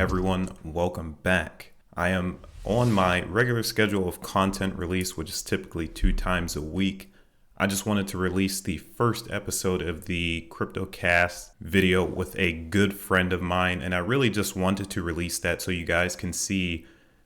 everyone, welcome back. I am on my regular schedule of content release, which is typically 2 times a week. I just wanted to release the first episode of the CryptoCast video with a good friend of mine, and I really just wanted to release that so you guys can see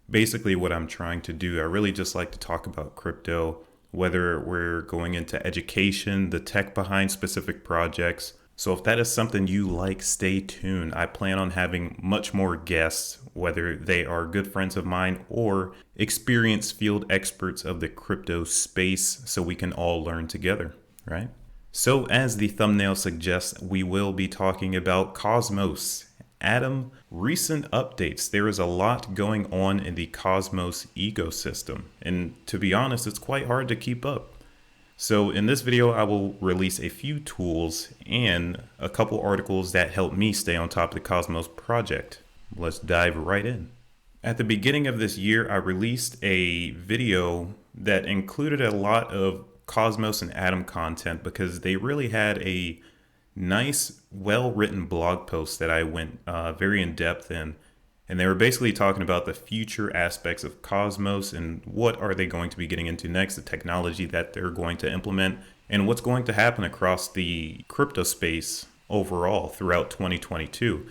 basically what I'm trying to do. I really just like to talk about crypto, whether we're going into education, the tech behind specific projects. So if that is something you like, stay tuned. I plan on having much more guests, whether they are good friends of mine or experienced field experts of the crypto space, so we can all learn together, right? So as the thumbnail suggests, we will be talking about Cosmos. Adam, recent updates. There is a lot going on in the Cosmos ecosystem, and to be honest, it's quite hard to keep up. So in this video, I will release a few tools and a couple articles that help me stay on top of the Cosmos project. Let's dive right in. At the beginning of this year, I released a video that included a lot of Cosmos and Atom content because they really had a nice, well-written blog post that I went very in depth in. And they were basically talking about the future aspects of Cosmos and what are they going to be getting into next, the technology that they're going to implement, and what's going to happen across the crypto space overall throughout 2022.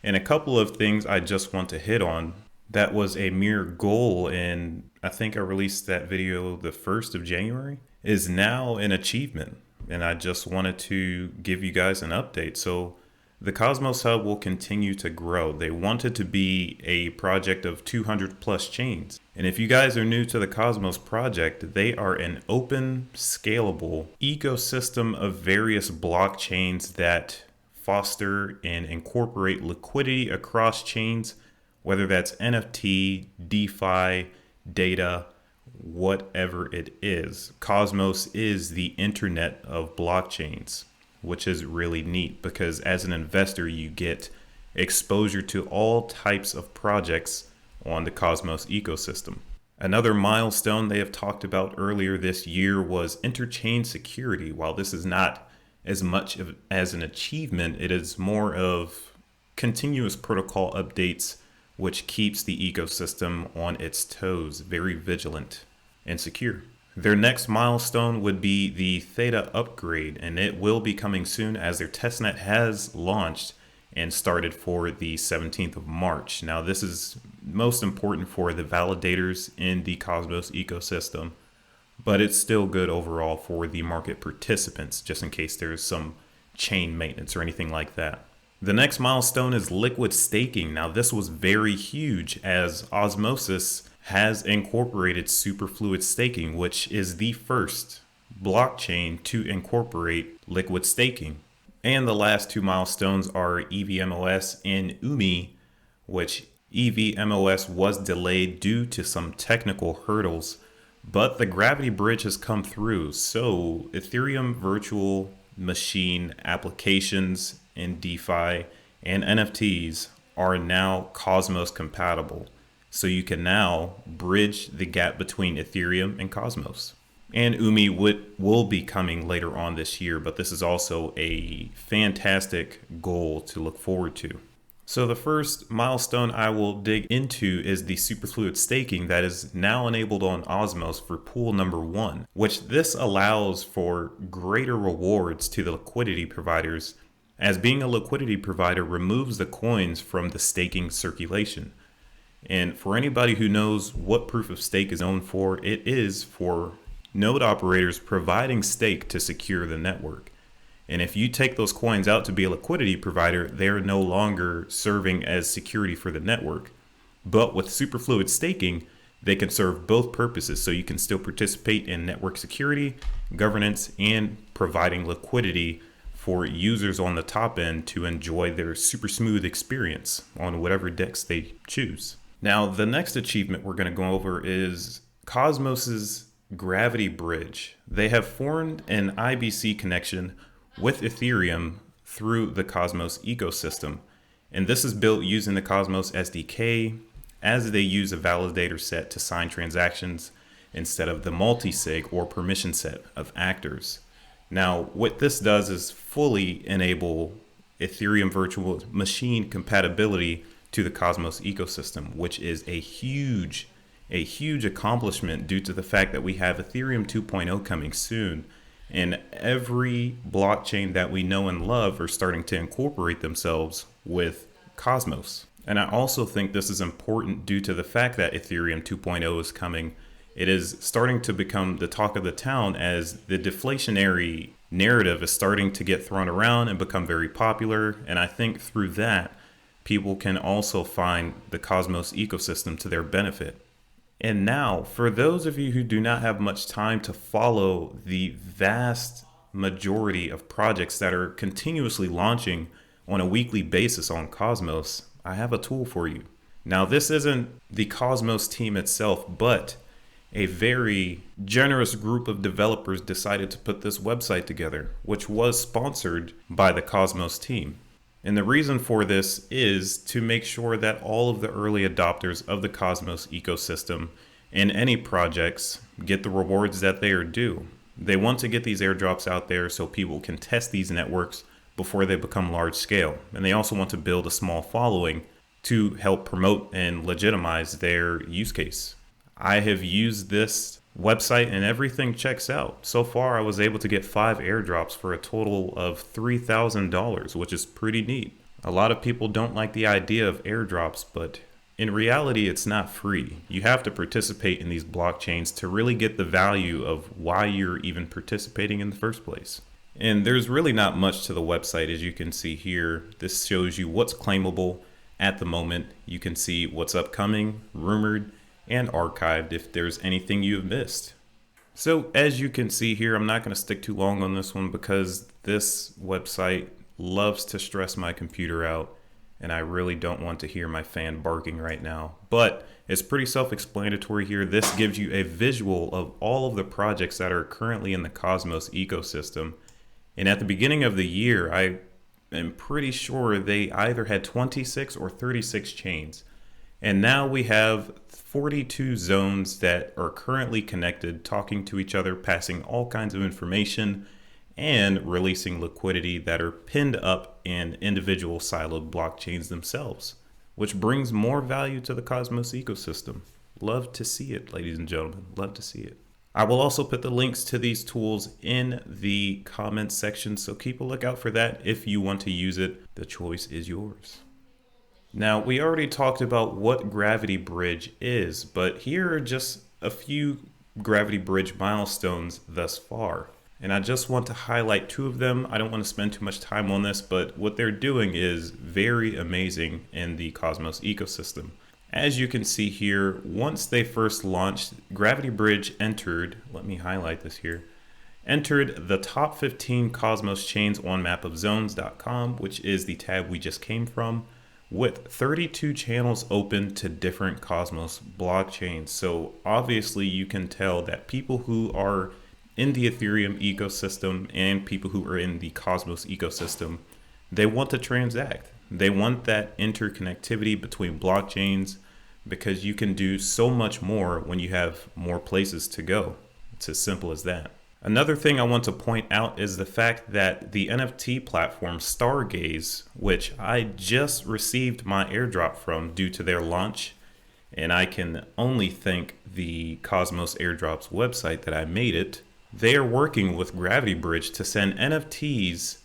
And a couple of things I just want to hit on that was a mere goal, and I think I released that video the 1st of January, is now an achievement. And I just wanted to give you guys an update. So the Cosmos Hub will continue to grow. They want it to be a project of 200 plus chains. And if you guys are new to the Cosmos project, they are an open, scalable ecosystem of various blockchains that foster and incorporate liquidity across chains, whether that's NFT, DeFi, data, whatever it is. Cosmos is the internet of blockchains, which is really neat because as an investor, you get exposure to all types of projects on the Cosmos ecosystem. Another milestone they have talked about earlier this year was interchain security. While this is not as much as an achievement, it is more of continuous protocol updates, which keeps the ecosystem on its toes, very vigilant and secure. Their next milestone would be the Theta upgrade, and it will be coming soon as their testnet has launched and started for the 17th of March. Now, this is most important for the validators in the Cosmos ecosystem, but it's still good overall for the market participants, just in case there's some chain maintenance or anything like that. The next milestone is liquid staking. Now, this was very huge as Osmosis has incorporated Superfluid staking, which is the first blockchain to incorporate liquid staking. And the last 2 milestones are EVMOS and UMI, which EVMOS was delayed due to some technical hurdles, but the gravity bridge has come through. So Ethereum virtual machine applications in DeFi and NFTs are now Cosmos compatible. So you can now bridge the gap between Ethereum and Cosmos. And UMI will be coming later on this year, but this is also a fantastic goal to look forward to. So the first milestone I will dig into is the Superfluid staking that is now enabled on Osmos for pool number 1, which this allows for greater rewards to the liquidity providers, as being a liquidity provider removes the coins from the staking circulation. And for anybody who knows what proof of stake is known for, it is for node operators providing stake to secure the network. And if you take those coins out to be a liquidity provider, they're no longer serving as security for the network. But with Superfluid staking, they can serve both purposes. So you can still participate in network security, governance, and providing liquidity for users on the top end to enjoy their super smooth experience on whatever DEX they choose. Now, the next achievement we're going to go over is Cosmos's Gravity Bridge. They have formed an IBC connection with Ethereum through the Cosmos ecosystem. And this is built using the Cosmos SDK, as they use a validator set to sign transactions instead of the multi-sig or permission set of actors. Now, what this does is fully enable Ethereum virtual machine compatibility to the Cosmos ecosystem, which is a huge accomplishment due to the fact that we have Ethereum 2.0 coming soon. And every blockchain that we know and love are starting to incorporate themselves with Cosmos. And I also think this is important due to the fact that Ethereum 2.0 is coming. It is starting to become the talk of the town as the deflationary narrative is starting to get thrown around and become very popular. And I think through that, people can also find the Cosmos ecosystem to their benefit. And now, for those of you who do not have much time to follow the vast majority of projects that are continuously launching on a weekly basis on Cosmos, I have a tool for you. Now, this isn't the Cosmos team itself, but a very generous group of developers decided to put this website together, which was sponsored by the Cosmos team. And the reason for this is to make sure that all of the early adopters of the Cosmos ecosystem and any projects get the rewards that they are due. They want to get these airdrops out there so people can test these networks before they become large scale. And they also want to build a small following to help promote and legitimize their use case. I have used this website and everything checks out. So far, I was able to get 5 airdrops for a total of $3,000, which is pretty neat. A lot of people don't like the idea of airdrops, but in reality, it's not free. You have to participate in these blockchains to really get the value of why you're even participating in the first place. And there's really not much to the website, as you can see here. This shows you what's claimable at the moment. You can see what's upcoming, rumored, and archived if there's anything you've missed. So as you can see here, I'm not going to stick too long on this one because this website loves to stress my computer out and I really don't want to hear my fan barking right now. But it's pretty self-explanatory here. This gives you a visual of all of the projects that are currently in the Cosmos ecosystem. And at the beginning of the year, I am pretty sure they either had 26 or 36 chains. And now we have 42 zones that are currently connected, talking to each other, passing all kinds of information, and releasing liquidity that are pinned up in individual siloed blockchains themselves, which brings more value to the Cosmos ecosystem. Love to see it, ladies and gentlemen. Love to see it. I will also put the links to these tools in the comments section, so keep a lookout for that if you want to use it. The choice is yours. Now, we already talked about what Gravity Bridge is, but here are just a few Gravity Bridge milestones thus far. And I just want to highlight 2 of them. I don't want to spend too much time on this, but what they're doing is very amazing in the Cosmos ecosystem. As you can see here, once they first launched, Gravity Bridge entered, let me highlight this here, entered the top 15 Cosmos chains on mapofzones.com, which is the tab we just came from, with 32 channels open to different Cosmos blockchains. So obviously you can tell that people who are in the Ethereum ecosystem and people who are in the Cosmos ecosystem, they want to transact. They want that interconnectivity between blockchains because you can do so much more when you have more places to go. It's as simple as that. Another thing I want to point out is the fact that the NFT platform Stargaze, which I just received my airdrop from due to their launch, and I can only thank the Cosmos Airdrops website that I made it, they are working with Gravity Bridge to send NFTs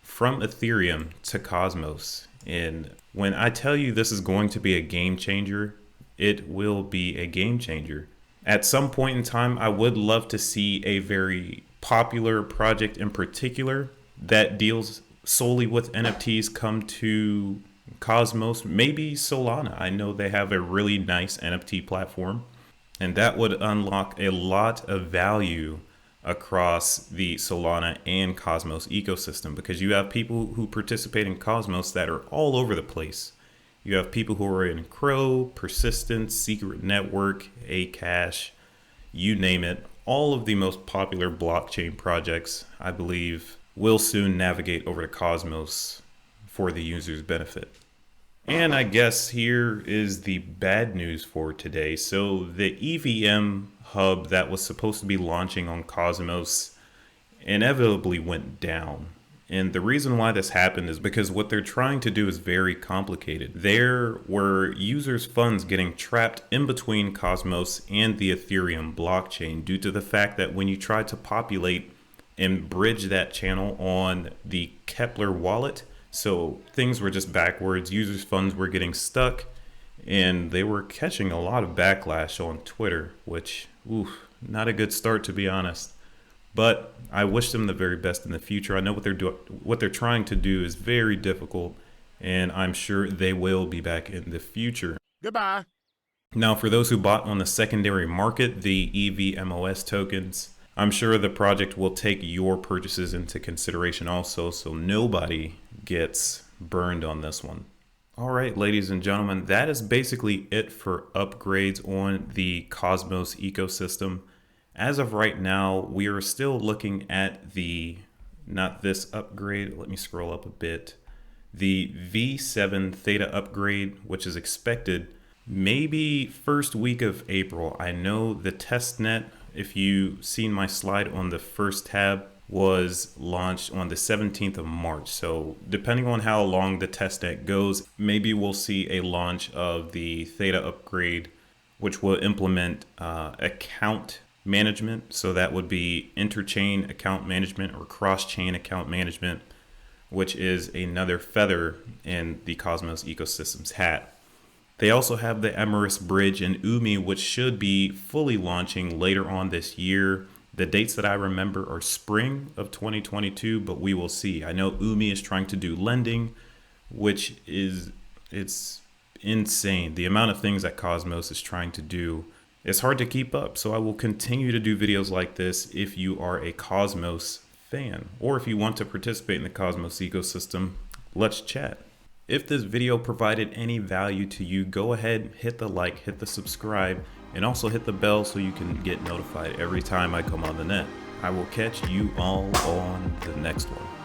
from Ethereum to Cosmos. And when I tell you this is going to be a game changer, it will be a game changer. At some point in time, I would love to see a very popular project in particular that deals solely with NFTs come to Cosmos, maybe Solana. I know they have a really nice NFT platform, and that would unlock a lot of value across the Solana and Cosmos ecosystem because you have people who participate in Cosmos that are all over the place. You have people who are in Crow, Persistence, Secret Network, Akash, you name it. All of the most popular blockchain projects, I believe, will soon navigate over to Cosmos for the user's benefit. And I guess here is the bad news for today. So the EVM Hub that was supposed to be launching on Cosmos inevitably went down. And the reason why this happened is because what they're trying to do is very complicated. There were users' funds getting trapped in between Cosmos and the Ethereum blockchain due to the fact that when you tried to populate and bridge that channel on the Kepler wallet, so things were just backwards, users' funds were getting stuck, and they were catching a lot of backlash on Twitter, which, not a good start, to be honest. But I wish them the very best in the future. I know what they're trying to do is very difficult, and I'm sure they will be back in the future. Goodbye. Now, for those who bought on the secondary market, the EVMOS tokens, I'm sure the project will take your purchases into consideration also, so nobody gets burned on this one. All right, ladies and gentlemen, that is basically it for upgrades on the Cosmos ecosystem. As of right now, we are still looking at not this upgrade, let me scroll up a bit, the V7 Theta upgrade, which is expected maybe first week of April. I know the testnet, if you've seen my slide on the first tab, was launched on the 17th of March. So depending on how long the testnet goes, maybe we'll see a launch of the Theta upgrade, which will implement account management. So that would be interchain account management or cross-chain account management, which is another feather in the Cosmos ecosystem's hat. They also have the Emerus Bridge and UMI, which should be fully launching later on this year. The dates that I remember are spring of 2022, but we will see. I know UMI is trying to do lending, which it's insane. The amount of things that Cosmos is trying to do, it's hard to keep up. So I will continue to do videos like this if you are a Cosmos fan, or if you want to participate in the Cosmos ecosystem, let's chat. If this video provided any value to you, go ahead, hit the like, hit the subscribe, and also hit the bell so you can get notified every time I come on the net. I will catch you all on the next one.